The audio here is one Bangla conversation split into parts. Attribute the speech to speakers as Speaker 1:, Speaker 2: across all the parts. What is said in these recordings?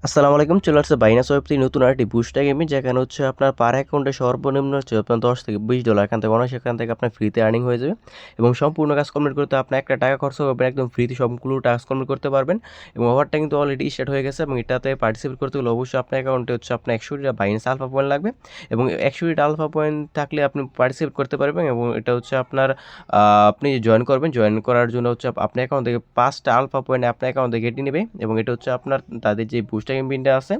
Speaker 1: আসসালামু আলাইকুম। চলে আসছে বাইনান্স ওয়েব থেকে নতুন আরেকটি বুস্টার গেমিং, যেখানে হচ্ছে আপনার পার অ্যাকাউন্টে সর্বনিম্ন হচ্ছে আপনার $10 থেকে $20 এখান থেকে অনায়াসে এখান থেকে আপনার ফ্রিতে আর্নিং হয়ে যাবে। এবং সম্পূর্ণ কাজ কমপ্লিট করতে আপনার একটা টাকা খরচ হবে, একদম ফ্রিতে সবগুলো টাস্ক কমপ্লিট করতে পারবেন। এবং ওভারটা কিন্তু অলরেডি স্টার্ট হয়ে গেছে, এবং এটাতে পার্টিসিপেট করতে হলে অবশ্যই আপনার অ্যাকাউন্টে হচ্ছে আপনার 100টা বাইনান্স আলফা পয়েন্ট লাগবে। এবং 100টা আলফা পয়েন্ট থাকলে আপনি পার্টিসিপেট করতে পারবেন। এবং এটা হচ্ছে আপনার আপনি জয়েন করবেন, জয়েন করার জন্য হচ্ছে আপনার অ্যাকাউন্ট থেকে 5টা আলফা পয়েন্ট আপনার অ্যাকাউন্ট থেকে কেটে নেবে। এবং এটা হচ্ছে আপনার তাদের যে বুস্টার গেমিংটা আছে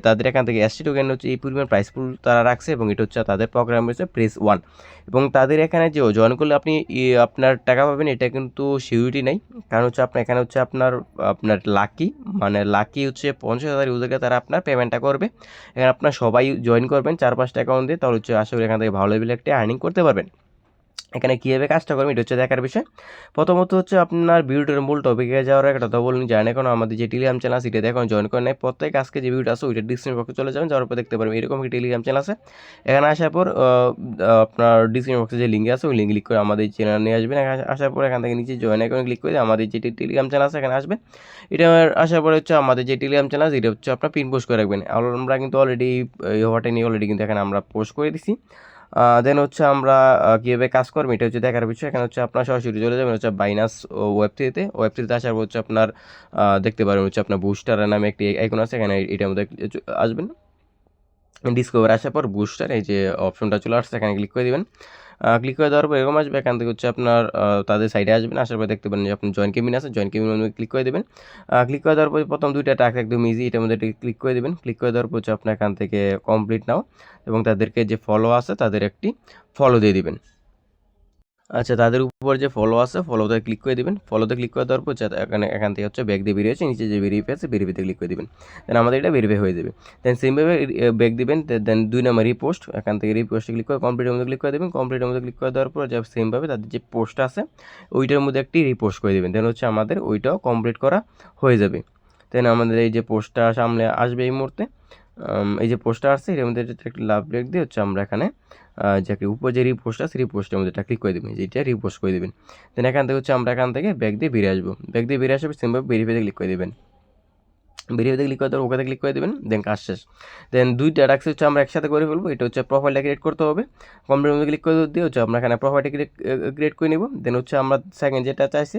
Speaker 1: তাদের এখান থেকে এসটি টোকেন হচ্ছে এই পরিমাণ প্রাইস পুল তারা রাখছে, এবং এটা হচ্ছে তাদের প্রোগ্রাম হচ্ছে প্রেস 1। এবং তাদের এখানে যে জয়েন করলে আপনি আপনার টাকা পাবেন, এটা কিন্তু সিউরিটি নেই। কারণ হচ্ছে আপনার এখানে হচ্ছে আপনার আপনার লাকি, মানে লাকি হচ্ছে 50,000 ইউজারকে তারা আপনার পেমেন্টটা করবে। এখানে আপনার সবাই জয়েন করবেন 4-5টা অ্যাকাউন্ট দিয়ে, তাহলে হচ্ছে আশা করি এখান থেকে ভালো লেভেল একটা আর্নিং করতে পারবেন। এখানে কীভাবে কাজটা করবেন এটা হচ্ছে দেখার বিষয়। প্রথমত হচ্ছে আপনার ভিডিওটার মূল টপিকে যাওয়ার একটা কথা বলুন, জানেন এখন আমাদের যে টেলিগ্রাম চ্যানেল আছে এটা এখন জয়েন করে নেয়। প্রত্যেক আজকে যে ভিডিওটা আছে ওইটা ডিসক্রিপশন বক্সে চলে যাবেন, যাওয়ার পর দেখতে পারবেন এরকম একটি টেলিগ্রাম চ্যানেল আছে। এখানে আসার পর আপনার ডিসক্রিপশন বক্সে যে লিঙ্ক আছে ওই লিঙ্ক ক্লিক করে আমাদের চ্যানেল নিয়ে আসবেন। এখানে আসার পর এখান থেকে নিচে জয়েন আইকনে ক্লিক করে আমাদের যে টেলিগ্রাম চ্যানেল আছে এখানে আসবেন। এটা আসার পরে হচ্ছে আমাদের যে টেলিগ্রাম চ্যানেল আছে এটা হচ্ছে আপনার পিন পোস্ট করে রাখবেন। আমরা কিন্তু অলরেডি হওয়াটা নিয়ে অলরেডি কিন্তু এখানে আমরা পোস্ট করে দিছি। দেন হচ্ছে আমরা কীভাবে কাজ করবো এটা হচ্ছে দেখার বিষয়। এখানে হচ্ছে আপনার সরাসরি চলে যাবেন হচ্ছে বাইনাস ওয়েব থ্রিতে আসার পর হচ্ছে আপনার দেখতে পারবেন হচ্ছে আপনার বুস্টার নামে একটি আইকন আছে, এখানে এটার মধ্যে আসবেন। ডিসকভার আসার পর বুস্টার এই যে অপশনটা চলে আসছে, এখানে ক্লিক করে দিবেন। ক্লিক করে দেওয়ার পর এরকম আসবে, এখান থেকে হচ্ছে আপনার তাদের সাইডে আসবেন। আসার পর দেখতে পারেন যে আপনার জয়েন কেবিন আছে, জয়েন কেবিনের মধ্যে ক্লিক করে দেবেন। ক্লিক করে দেওয়ার পর প্রথম 2টা টাস্ক একদম ইজি, এটার মধ্যে ক্লিক করে দেবেন। ক্লিক করে দেওয়ার পর হচ্ছে আপনার এখান থেকে কমপ্লিট নাও, এবং তাদেরকে যে ফলো আছে তাদের একটি ফলো দিয়ে দিবেন। আচ্ছা, তাদের উপর যে ফলো আছে ফলোতে ক্লিক করে দিবেন। ফলোতে ক্লিক করে দেওয়ার পর এখান থেকে হচ্ছে ব্যাক দিয়ে বেরিয়েছে, নিচে যে ভেরিফাই আছে ভেরিফাইতে ক্লিক করে দিবেন। দেন আমাদের এটা ভেরিফাই হয়ে যাবে। দেন সেমভাবে ব্যাক দিবেন। দেন 2 নম্বর রিপোস্ট, এখান থেকে রিপোস্টে ক্লিক করে কমপ্লিটের মধ্যে ক্লিক করে দেবেন। কমপ্লিটের মধ্যে ক্লিক করে দেওয়ার পর যে সেমভাবে তাদের যে পোস্ট আছে ওইটার মধ্যে একটি রিপোস্ট করে দেবেন। দেন হচ্ছে আমাদের ওইটাও কমপ্লিট করা হয়ে যাবে। দেন আমাদের এই যে পোস্টটা সামনে আসবে এই মুহূর্তে, এই যে পোস্টটা আসছে এর মধ্যে একটা লাভ ব্রেক দিয়ে হচ্ছে আমরা এখানে যে উপর যে রিপোস্ট আছে রিপোস্টের মধ্যে ক্লিক করে দেবেন, যেটা রিপোস্ট করে দেবেন। দেন এখান থেকে হচ্ছে আমরা এখান থেকে ব্যাক দিয়ে বেরিয়ে আসবো। ব্যাক দিয়ে বেরিয়ে আসবে সিম্পল ভেরিফাইতে ক্লিক করে দেবেন। ভেরিফাইতে ক্লিক করে দেবেন, ওকেতে ক্লিক করে দেবেন। দেন কাজ শেষ। দেন 2টা টাস্ক হচ্ছে আমরা একসাথে করে ফেলবো। এটা হচ্ছে প্রোফাইলটা ক্রিয়েট করতে হবে। কমপ্লিটের মধ্যে ক্লিক করে দিয়ে হচ্ছে আমরা এখানে প্রোফাইলটা ক্রিয়েট করে নিব। দেন হচ্ছে আমরা সেকেন্ড যেটা চাইছি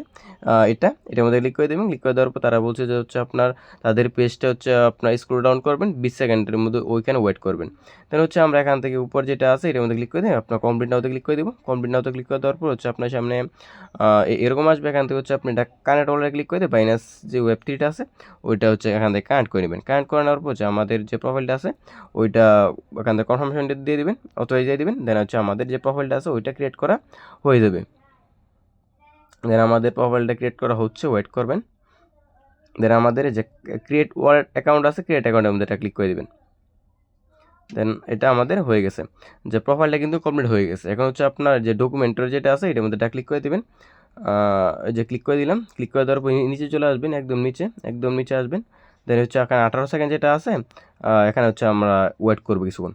Speaker 1: এটার মধ্যে ক্লিক করে দেবেন। ক্লিক করে দেওয়ার পর তারা বলছে যে হচ্ছে আপনার তাদের পেজটা হচ্ছে আপনার স্ক্রল ডাউন করবেন 20 সেকেন্ডের মধ্যে, ওইখানে ওয়েট করবেন। দেন হচ্ছে আমরা এখান থেকে উপর যেটা আছে এটার মধ্যে ক্লিক করে দিই, আপনার কমপ্লিট নাওতে ক্লিক করে দেবো। কমপ্লিট নাওতে ক্লিক করে দেওয়ার পর হচ্ছে আপনার সামনে এরকম আসবে। এখান থেকে হচ্ছে আপনি এটা কানেক্ট অলরেডি ক্লিক করে দিয়ে বাইনান্স যে ওয়েব3টা আছে ওইটা হচ্ছে এখান থেকে কানেক্ট করে নেবেন। কানেক্ট করে নেওয়ার পর হচ্ছে আমাদের যে প্রোফাইলটা আছে ওইটা এখান থেকে কনফার্মেশনটা দিয়ে দিবেন, অথরাইজ দিয়ে দিবেন। দেন হচ্ছে আমাদের যে প্রোফাইলটা আছে ওইটা ক্রিয়েট করা হয়ে যাবে। দেন আমাদের প্রোফাইলটা ক্রিয়েট করা হচ্ছে, ওয়েট করবেন। দেন আমাদের যে ক্রিয়েট ওয়ালেট অ্যাকাউন্ট আছে ক্রিয়েট অ্যাকাউন্টের মধ্যে এটা ক্লিক করে দিবেন। দেন এটা আমাদের হয়ে গেছে, যে প্রোফাইলটা কিন্তু কমপ্লিট হয়ে গেছে। এখন হচ্ছে আপনার যে ডকুমেন্টের যেটা আছে এটার মধ্যে এটা ক্লিক করে দিবেন। এই যে ক্লিক করে দিলাম, ক্লিক করে দেওয়ার পর নিচে চলে আসবেন, একদম নিচে আসবেন। দেন হচ্ছে এখানে 18 সেকেন্ড যেটা আছে এখানে হচ্ছে আমরা ওয়েট করবো কিছুক্ষণ।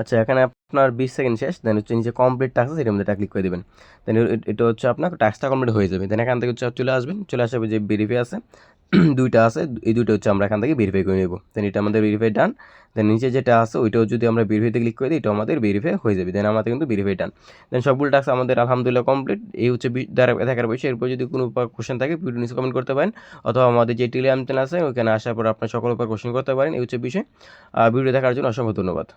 Speaker 1: আচ্ছা, এখানে আপনার 20 সেকেন্ড শেষ। দেন হচ্ছে নিচে কমপ্লিট টাস্ক আছে এটার মধ্যে এটা ক্লিক করে দেবেন। দেন এটা হচ্ছে আপনার টাস্কটা কমপ্লিট হয়ে যাবে। দেন এখান থেকে হচ্ছে চলে আসবেন, চলে আসবে যে ভেরিফাই আছে 2টা আছে, এই 2টা হচ্ছে আমরা এখান থেকে ভেরিফাই করে নেব। দেন এটা আমাদের ভেরিফাই ডান। দেন নিচে যেটা আছে ওইটাও যদি আমরা ভেরিফাইতে ক্লিক করে দিই এটা আমাদের ভেরিফাই হয়ে যাবে। দেন আমাদের কিন্তু ভেরিফাই ডান। দেন সবগুলো টাস্ক আমাদের আলহামদুলিল্লাহ কমপ্লিট। এই হচ্ছে দেখার বিষয়। এরপর যদি কোনো কোশ্চেন থাকে ভিডিও নিচে কমেন্ট করতে পারেন, অথবা আমাদের যে টেলিগ্রাম চ্যানেল আছে ওইখানে আসার পর আপনার সকল উপর কোশ্চেন করতে পারেন। এই হচ্ছে বিষয়। ভিডিও দেখার জন্য অসংখ্য ধন্যবাদ।